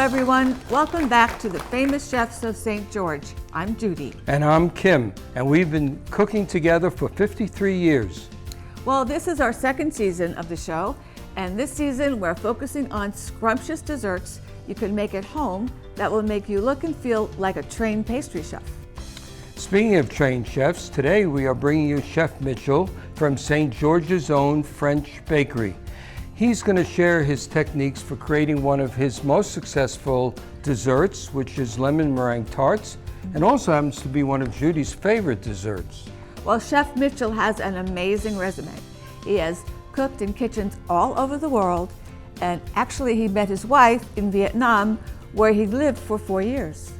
everyone. Welcome back to the Famous Chefs of St. George. I'm Judy. And I'm Kim, and we've been cooking together for 53 years. Well, this is our second season of the show, and this season we're focusing on scrumptious desserts you can make at home that will make you look and feel like a trained pastry chef. Speaking of trained chefs, today we are bringing you Chef Mitchell from St. George's own French bakery. He's going to share his techniques for creating one of his most successful desserts, which is lemon meringue tarts, and also happens to be one of Judy's favorite desserts. Well, Chef Mitchell has an amazing resume. He has cooked in kitchens all over the world, and actually he met his wife in Vietnam, where he lived for 4 years.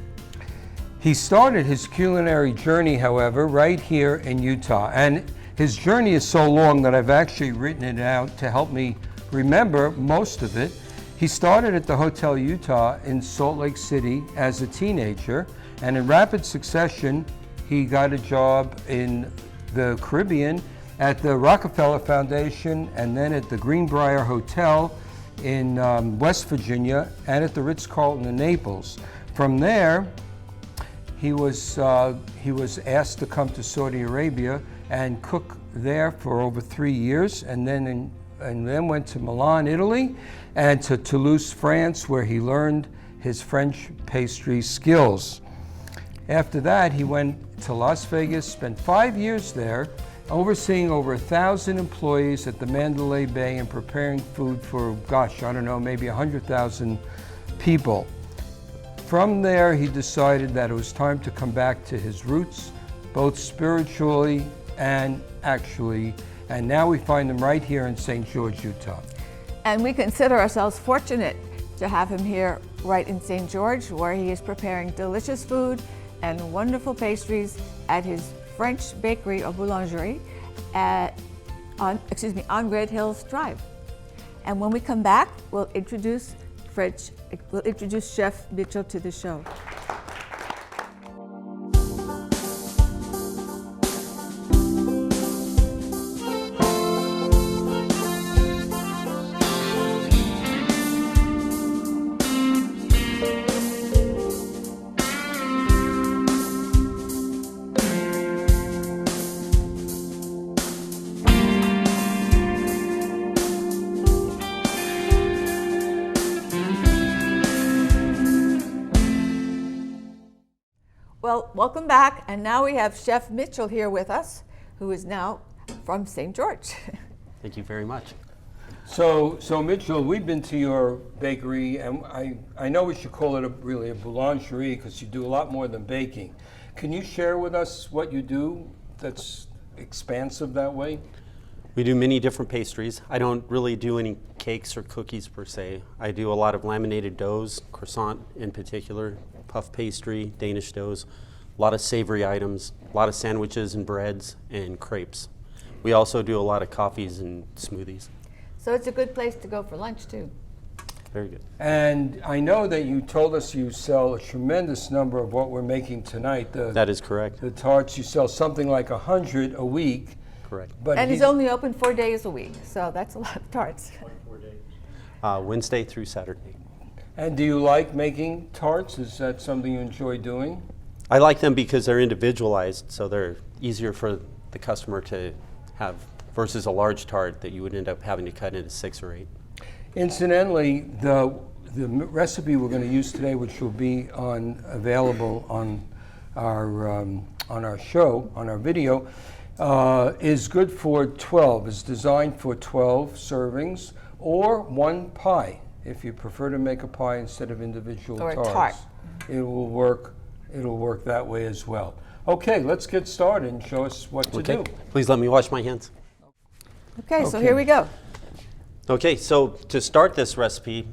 He started his culinary journey, however, right here in Utah, and his journey is so long that I've actually written it out to help me remember most of it. He started at the Hotel Utah in Salt Lake City as a teenager, and in rapid succession, he got a job in the Caribbean at the Rockefeller Foundation, and then at the Greenbrier Hotel in West Virginia, and at the Ritz-Carlton in Naples. From there, he was asked to come to Saudi Arabia and cook there for over 3 years, and then went to Milan, Italy, and to Toulouse, France, where he learned his French pastry skills. After that, he went to Las Vegas, spent 5 years there, overseeing over 1,000 employees at the Mandalay Bay and preparing food for, maybe 100,000 people. From there, he decided that it was time to come back to his roots, both spiritually and actually, and now we find him right here in St. George, Utah. And we consider ourselves fortunate to have him here right in St. George, where he is preparing delicious food and wonderful pastries at his French bakery or boulangerie on Red Hills Drive. And when we come back, we'll introduce Chef Mitchell to the show. Well, welcome back, and now we have Chef Mitchell here with us, who is now from St. George. Thank you very much. So Mitchell, we've been to your bakery, and I know we should call it really a boulangerie because you do a lot more than baking. Can you share with us what you do that's expansive that way? We do many different pastries. I don't really do any cakes or cookies per se. I do a lot of laminated doughs, croissant in particular, puff pastry, Danish doughs, a lot of savory items, a lot of sandwiches and breads and crepes. We also do a lot of coffees and smoothies. So it's a good place to go for lunch too. Very good. And I know that you told us you sell a tremendous number of what we're making tonight. That is correct. The tarts, you sell something like 100 a week. Correct. But and he's only open 4 days a week, so that's a lot of tarts. 24 days. Wednesday through Saturday. And do you like making tarts? Is that something you enjoy doing? I like them because they're individualized, so they're easier for the customer to have versus a large tart that you would end up having to cut into 6 or 8. Incidentally, the recipe we're going to use today, which will be available on our show, on our video, is good for 12. It's designed for 12 servings or 1 pie. If you prefer to make a pie instead of individual or tarts, a tart. It will work. It'll work that way as well. Okay, let's get started and show us what to do. Please let me wash my hands. Okay, so here we go. Okay, so to start this recipe,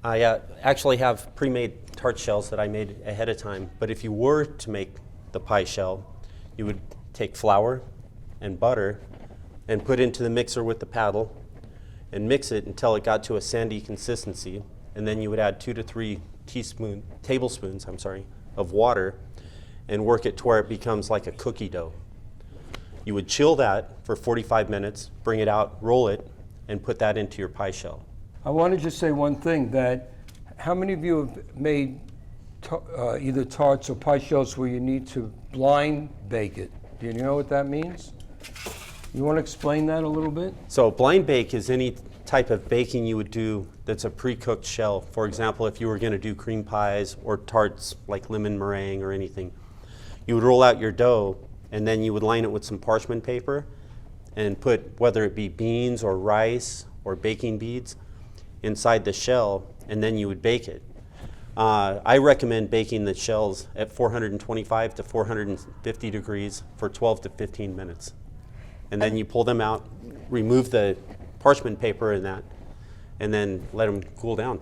I actually have pre-made tart shells that I made ahead of time. But if you were to make the pie shell, you would take flour and butter and put into the mixer with the paddle and mix it until it got to a sandy consistency, and then you would add 2 to 3 tablespoons of water and work it to where it becomes like a cookie dough. You would chill that for 45 minutes, bring it out, roll it, and put that into your pie shell. I want to just say one thing, that how many of you have made either tarts or pie shells where you need to blind bake it? Do you know what that means? You want to explain that a little bit? So blind bake is any type of baking you would do that's a pre-cooked shell. For example, if you were going to do cream pies or tarts like lemon meringue or anything, you would roll out your dough and then you would line it with some parchment paper and put whether it be beans or rice or baking beads inside the shell, and then you would bake it. I recommend baking the shells at 425 to 450 degrees for 12 to 15 minutes. And then you pull them out, remove the parchment paper in that, and then let them cool down.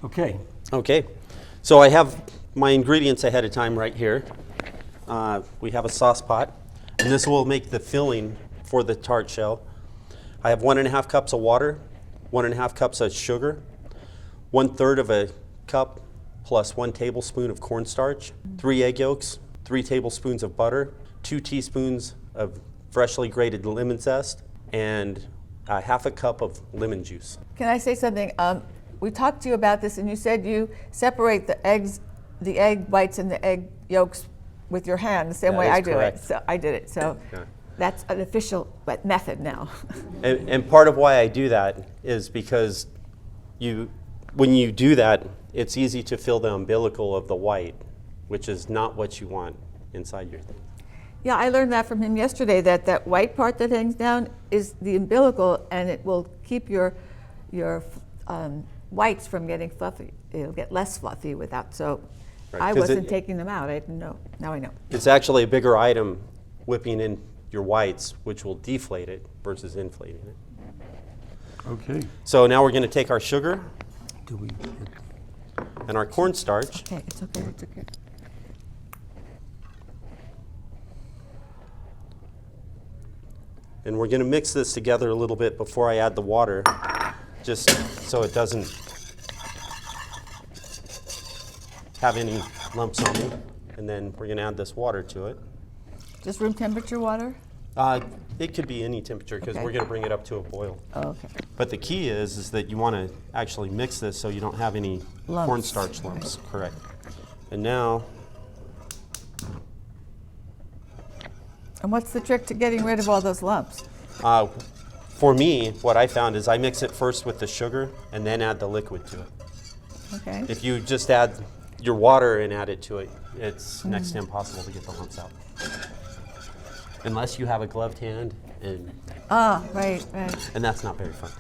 Okay. Okay, so I have my ingredients ahead of time right here. We have a sauce pot, and this will make the filling for the tart shell. I have 1.5 cups of water, 1.5 cups of sugar, 1/3 of a cup plus 1 tablespoon of cornstarch, 3 egg yolks, 3 tablespoons of butter, 2 teaspoons of freshly grated lemon zest, and 1/2 cup of lemon juice. Can I say something? We talked to you about this, and you said you separate the egg whites and the egg yolks with your hand, the same That way is I do correct. it. So I did it. So Yeah. that's an official method now. And part of why I do that is because when you do that, it's easy to fill the umbilical of the white, which is not what you want inside your thing. Yeah, I learned that from him yesterday, that white part that hangs down is the umbilical, and it will keep your whites from getting fluffy. It'll get less fluffy without, so Right, I 'cause wasn't taking them out. I didn't know. Now I know. It's actually a bigger item whipping in your whites, which will deflate it versus inflating it. Okay. So now we're going to take our sugar Do we? and our cornstarch. Okay, it's okay, it's okay. And we're going to mix this together a little bit before I add the water, just so it doesn't have any lumps on it. And then we're going to add this water to it. Just room temperature water? It could be any temperature because Okay. we're going to bring it up to a boil. Oh, okay. But the key is that you want to actually mix this so you don't have any Lumps. cornstarch lumps. Correct. And now, And what's the trick to getting rid of all those lumps? for me, what I found is I mix it first with the sugar and then add the liquid to it. Okay. If you just add your water and add it to it, it's next to impossible to get the lumps out. Unless you have a gloved hand, and Right. that's not very fun.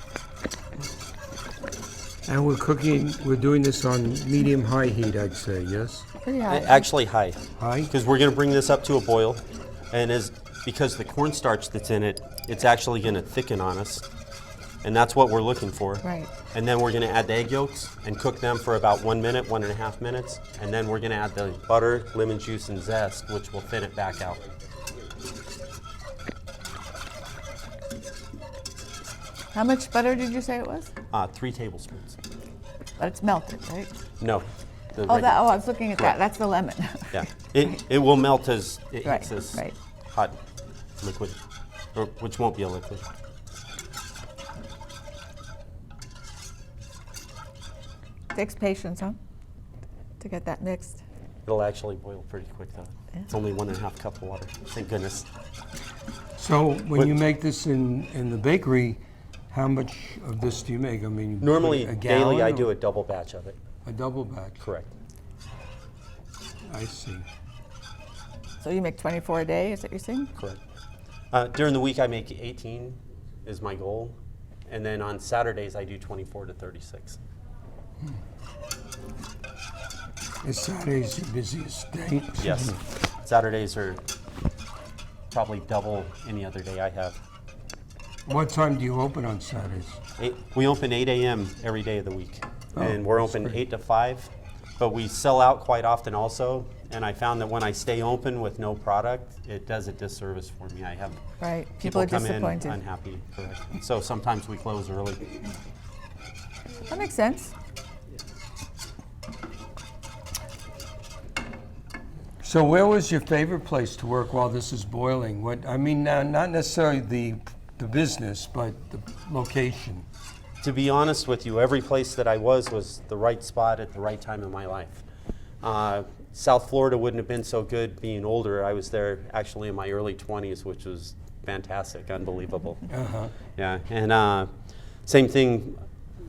And we're doing this on medium-high heat, I'd say, yes? Pretty high. Actually high. High? Because we're going to bring this up to a boil, and because the cornstarch that's in it, it's actually going to thicken on us, and that's what we're looking for. Right. And then we're going to add the egg yolks and cook them for about 1 minute, 1.5 minutes, and then we're going to add the butter, lemon juice, and zest, which will thin it back out. How much butter did you say it was? 3 tablespoons. But it's melted, right? No. the Oh, regular- I was looking at that. Correct. That's the lemon. Yeah, it will melt as it Right, hits this right. hot liquid, or which won't be a liquid. Takes patience, huh? To get that mixed. It'll actually boil pretty quick though. It's only 1.5 cup of water. Thank goodness. So when you make this in the bakery, how much of this do you make? I mean, Normally, a daily, gallon I or do a double batch of it. a double batch. Correct. I see. So you make 24 a day, is that what you're saying? Correct. During the week, I make 18 is my goal, and then on Saturdays, I do 24 to 36. Is Saturday's your busiest day? Yes. Saturdays are probably double any other day I have. What time do you open on Saturdays? We open 8 a.m. every day of the week, Oh, and we're that's open great. 8 to 5, but we sell out quite often also, and I found that when I stay open with no product, it does a disservice for me. I have Right. People are come disappointed. in unhappy, correct. So sometimes we close early. That makes sense. So where was your favorite place to work while this is boiling? What I mean, not necessarily the business, but the location. To be honest with you, every place that I was the right spot at the right time in my life. South Florida wouldn't have been so good being older. I was there actually in my early 20s, which was fantastic, unbelievable. Yeah, and same thing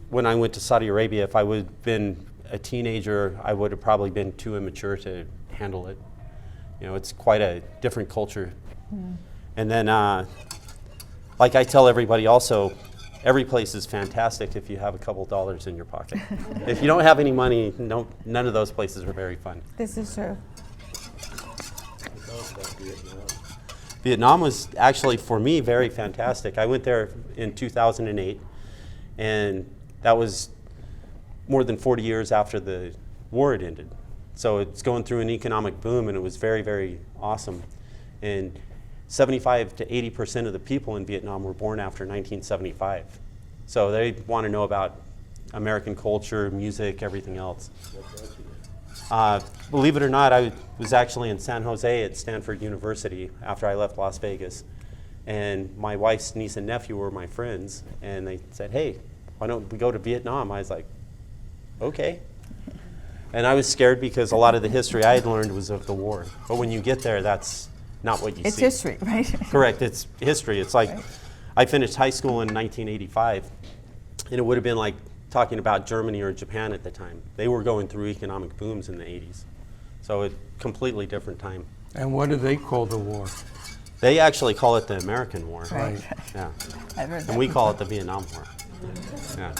when I went to Saudi Arabia. If I would have been a teenager, I would have probably been too immature to handle it. You know, it's quite a different culture. And then, like I tell everybody also, every place is fantastic if you have a couple dollars in your pocket. If you don't have any money, none of those places are very fun. This is true. Vietnam was actually, for me, very fantastic. I went there in 2008, and that was more than 40 years after the war had ended. So it's going through an economic boom, and it was very, very awesome. And 75 to 80% of the people in Vietnam were born after 1975. So they want to know about American culture, music, everything else. Believe it or not, I was actually in San Jose at Stanford University after I left Las Vegas. And my wife's niece and nephew were my friends. And they said, hey, why don't we go to Vietnam? I was like, okay. And I was scared because a lot of the history I had learned was of the war. But when you get there, that's not what you see. It's history, right? Correct, it's history. It's like, I finished high school in 1985, and it would have been like talking about Germany or Japan at the time. They were going through economic booms in the 80s. So a completely different time. And what do they call the war? They actually call it the American War. Right. Yeah. I've heard that And we before. call it the Vietnam War. Yeah.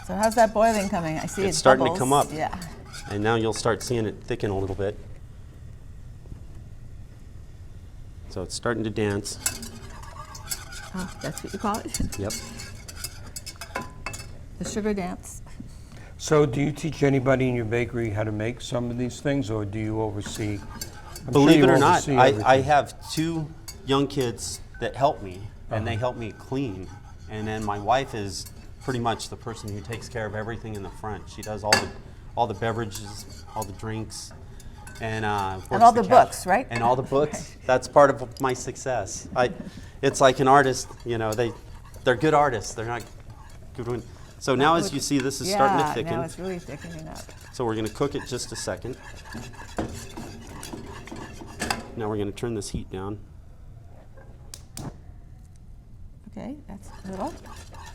So how's that boiling coming? I see It's it starting to bubbles. come up. Yeah. And now you'll start seeing it thicken a little bit. So it's starting to dance. Oh, that's what you call it? Yep. The sugar dance. So do you teach anybody in your bakery how to make some of these things, or do you oversee? I'm sure Believe you it or not, oversee I everything. have 2 young kids that help me, and they help me clean. And then my wife is pretty much the person who takes care of everything in the front. She does all the beverages, all the drinks, and works all the couch. books, right? And all the books. That's part of my success. It's like an artist, you know, they're good artists. They're not good ones. So now, as you see, this is starting to thicken. Now it's really thickening up. So we're going to cook it just a second. Now we're going to turn this heat down. Okay, that's a little.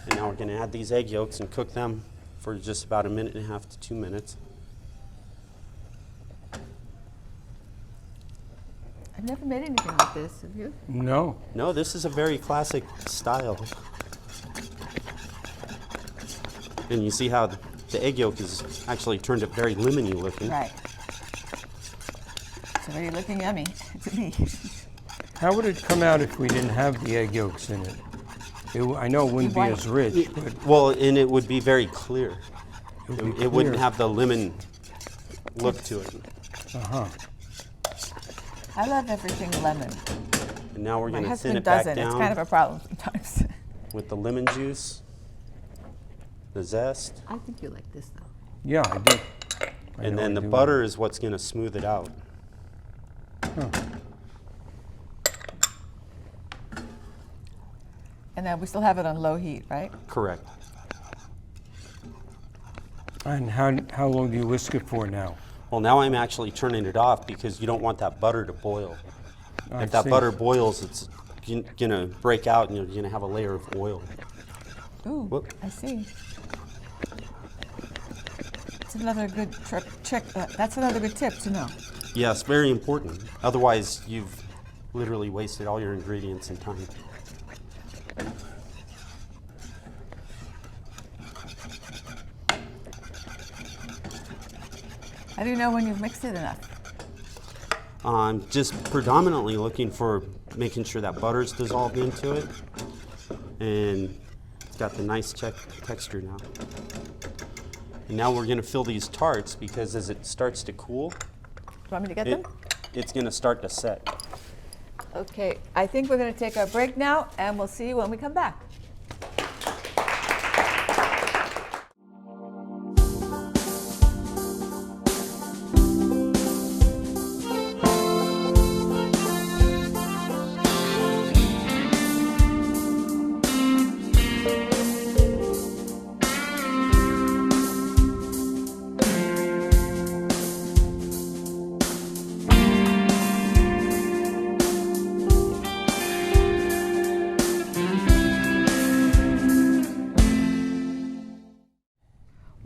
And now we're going to add these egg yolks and cook them for just about 1.5 to 2 minutes. I've never made anything like this, have you? No. No, this is a very classic style. And you see how the egg yolk is actually turned up very lemony looking. Right. It's already looking yummy to me. How would it come out if we didn't have the egg yolks in it? I know it wouldn't be White. as rich, but Well, and it would be very clear. would be It wouldn't clear. have the lemon look to it. Uh-huh. I love everything lemon. And now we're My going to thin husband it back doesn't. It's down kind of a problem sometimes. with the lemon juice, the zest, I think you like this though. Yeah, I do. I and know then I the do. butter is what's going to smooth it out. And then we still have it on low heat, right? Correct. And how long do you whisk it for now? Well, now I'm actually turning it off because you don't want that butter to boil. I If that see. butter boils, it's going to break out and you're going to have a layer of oil. Ooh, Whoop. I see. That's another good trick. That's another good tip to know. Yes, very important. Otherwise, you've literally wasted all your ingredients and time. How do you know when you've mixed it enough? I'm just predominantly looking for making sure that butter's dissolved into it. And it's got the nice texture now. And now we're going to fill these tarts because as it starts to cool, Do you want me to get them? it's going to start to set. Okay, I think we're going to take our break now, and we'll see you when we come back.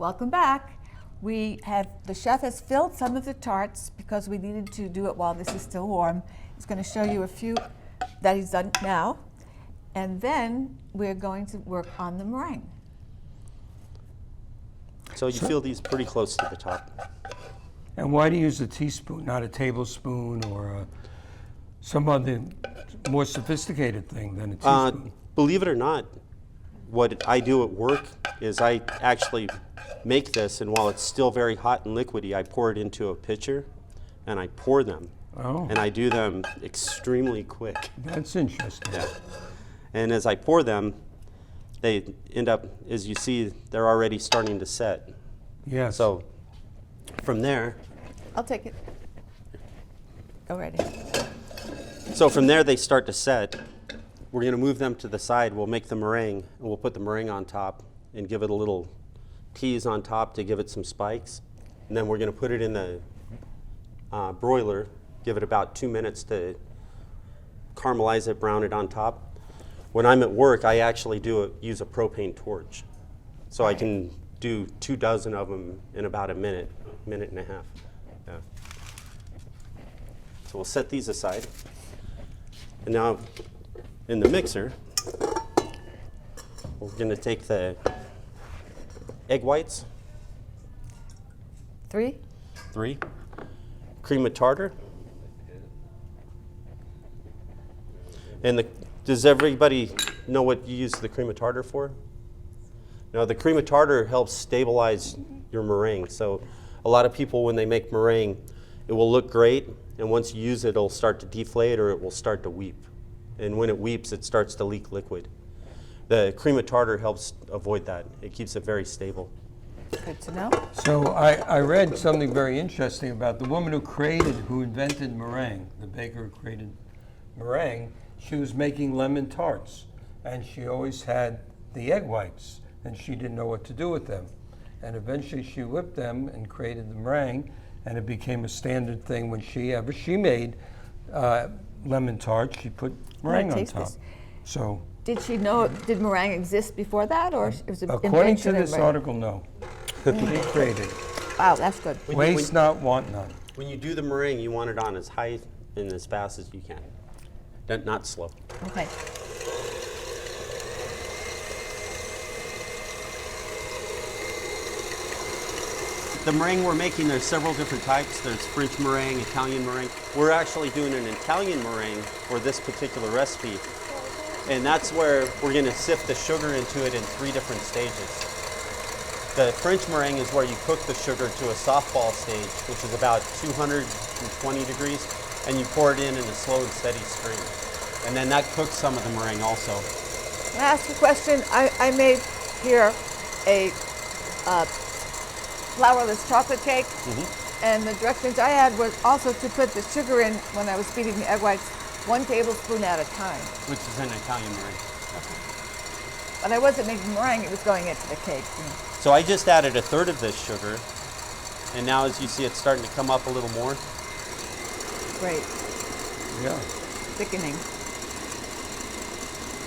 Welcome back. The chef has filled some of the tarts because we needed to do it while this is still warm. He's going to show you a few that he's done now. And then we're going to work on the meringue. So you feel these pretty close to the top. And why do you use a teaspoon, not a tablespoon or some other more sophisticated thing than a teaspoon? Believe it or not, what I do at work is I actually make this, and while it's still very hot and liquidy, I pour it into a pitcher and I pour them. Oh. And I do them extremely quick. That's interesting. Yeah. And as I pour them, they end up, as you see, they're already starting to set. Yes. So from there, I'll take it. Go ready. so from there they start to set. We're going to move them to the side. We'll make the meringue, and we'll put the meringue on top and give it a little tease on top to give it some spikes. And then we're going to put it in the broiler, give it about 2 minutes to caramelize it, brown it on top. When I'm at work, I actually use a propane torch. So I can do 24 of them in about a minute and a half. Yeah. So we'll set these aside. And now in the mixer, we're going to take the egg whites. 3. 3. Cream of tartar. And does everybody know what you use the cream of tartar for? Now, the cream of tartar helps stabilize your meringue. So a lot of people, when they make meringue, it will look great, and once you use it, it'll start to deflate or it will start to weep. And when it weeps, it starts to leak liquid. The cream of tartar helps avoid that. It keeps it very stable. Good to know. So I read something very interesting about the woman who invented meringue, the baker who created meringue. She was making lemon tarts, and she always had the egg whites, and she didn't know what to do with them. And eventually she whipped them and created the meringue, and it became a standard thing when she made lemon tarts. She put meringue on top. This. So Did meringue exist before that, or it was an according to invention this of- article, no. She created. Wow, that's good. Waste not, want none. When you do the meringue, you want it on as high and as fast as you can. Not slow. Okay. The meringue we're making, there's several different types. There's French meringue, Italian meringue. We're actually doing an Italian meringue for this particular recipe. And that's where we're going to sift the sugar into it in 3 different stages. The French meringue is where you cook the sugar to a softball stage, which is about 220 degrees, and you pour it in a slow and steady stream. And then that cooks some of the meringue also. Can I ask a question? I made here a flourless chocolate cake, and the directions I had was also to put the sugar in when I was beating the egg whites 1 tablespoon at a time. Which is an Italian meringue. But I wasn't making meringue, it was going into the cake. So I just added 1/3 of this sugar, and now as you see it's starting to come up a little more. Great. Yeah. Thickening.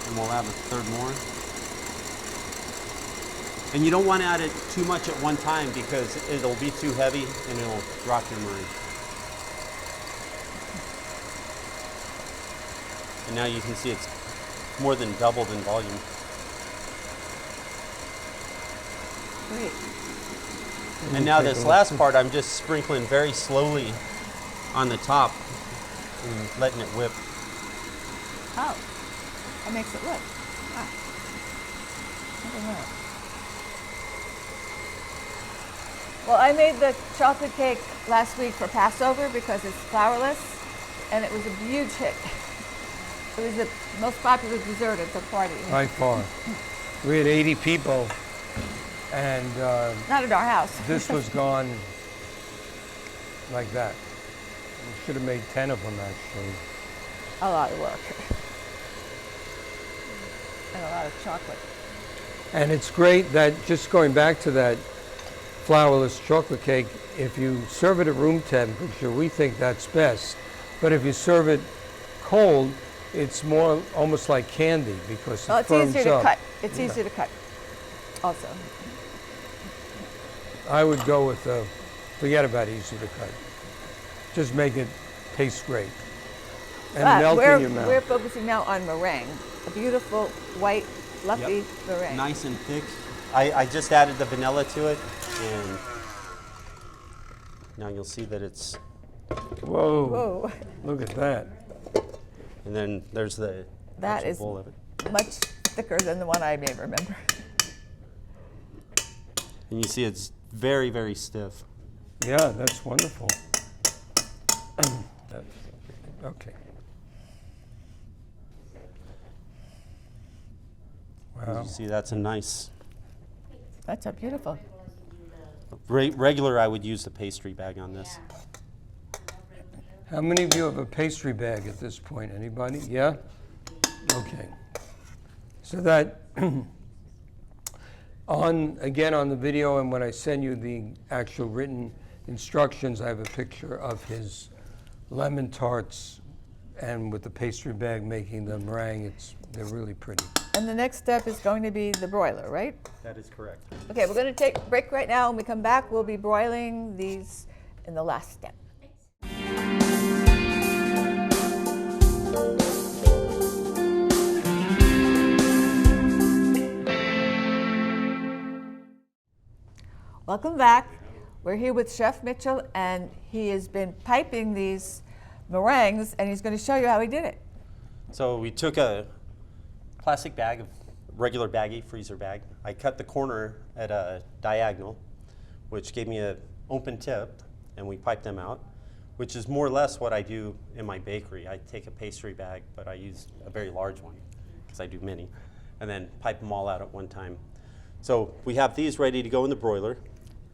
And we'll add 1/3 more. And you don't want to add it too much at one time because it'll be too heavy and it'll drop your meringue. And now you can see it's more than doubled in volume. Great. And now this last part, I'm just sprinkling very slowly on the top and letting it whip. How? That makes it whip. Ah. Never know. Well, I made the chocolate cake last week for Passover because it's flourless, and it was a huge hit. It was the most popular dessert at the party. By far. We had 80 people, and Not at our house. this was gone like that. We should have made 10 of them, actually. A lot of work. And a lot of chocolate. And it's great that, just going back to that flourless chocolate cake, if you serve it at room temperature, we think that's best. But if you serve it cold, it's more almost like candy because it Well, it's firms easier to up. cut. It's easier to cut also. I would go with, forget about easy to cut. Just make it taste great. And melt in your mouth. We're focusing now on meringue, a beautiful, white, fluffy meringue. Nice and thick. I just added the vanilla to it, and now you'll see that it's... Whoa. Whoa. Look at that. And then there's the That actual is bowl of it. much thicker than the one I may remember. And you see it's very, very stiff. Yeah, that's wonderful. Okay. Wow. You see that's a nice... That's so beautiful. Regular, I would use the pastry bag on this. How many of you have a pastry bag at this point? Anybody? Yeah? Okay. So that, again on the video, and when I send you the actual written instructions, I have a picture of his lemon tarts, and with the pastry bag making the meringue, they're really pretty. And the next step is going to be the broiler, right? That is correct. Okay, we're going to take a break right now. When we come back, we'll be broiling these in the last step. Welcome back. We're here with Chef Mitchell, and he has been piping these meringues, and he's going to show you how he did it. So we took a plastic bag, regular baggie, freezer bag. I cut the corner at a diagonal, which gave me an open tip, and we piped them out, which is more or less what I do in my bakery. I take a pastry bag, but I use a very large one because I do many, and then pipe them all out at one time. So we have these ready to go in the broiler,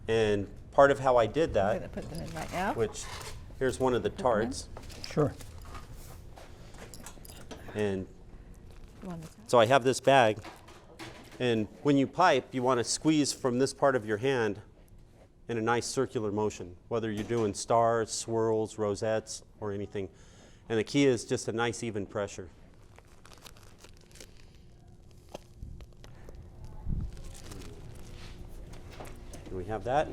and part of how I did I'm that, going to put them in right now. which here's one of the tarts, Sure. and You want this? so I have this bag, and when you pipe, you want to squeeze from this part of your hand in a nice circular motion, whether you're doing stars, swirls, rosettes, or anything. And the key is just a nice even pressure. Do we have that?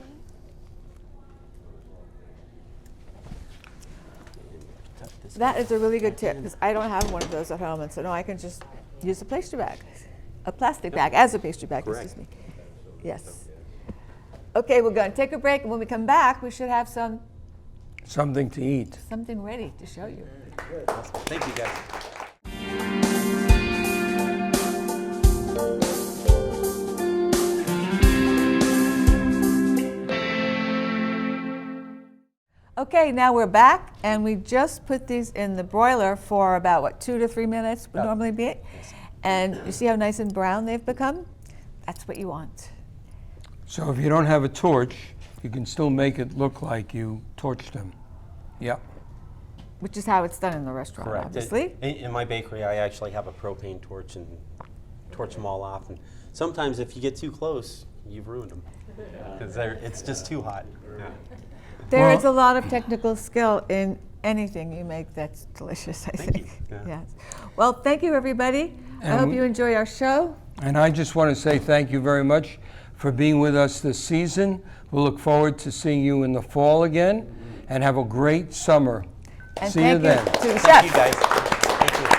That is a really good tip, because I don't have one of those at home, and so now I can just use a pastry bag, a plastic bag as a pastry bag, Correct. excuse me. Yes. Okay, we're going to take a break, and when we come back, we should have Something to eat. something ready to show you. Thank you, guys. Okay, now we're back, and we just put these in the broiler for about, what, 2 to 3 minutes would normally be it? And you see how nice and brown they've become? That's what you want. So if you don't have a torch, you can still make it look like you torched them. Yep. Which is how it's done in the restaurant, obviously. In my bakery, I actually have a propane torch and torch them all off. And sometimes if you get too close, you've ruined them because it's just too hot. Yeah. There Well- is a lot of technical skill in anything you make that's delicious, I think. Yeah. Yes. Well, thank you, everybody. I And hope we- you enjoy our show. And I just want to say thank you very much for being with us this season. We'll look forward to seeing you in the fall again, and have a great summer. And See you thank then. to the Thank you, chef. guys. Thank you.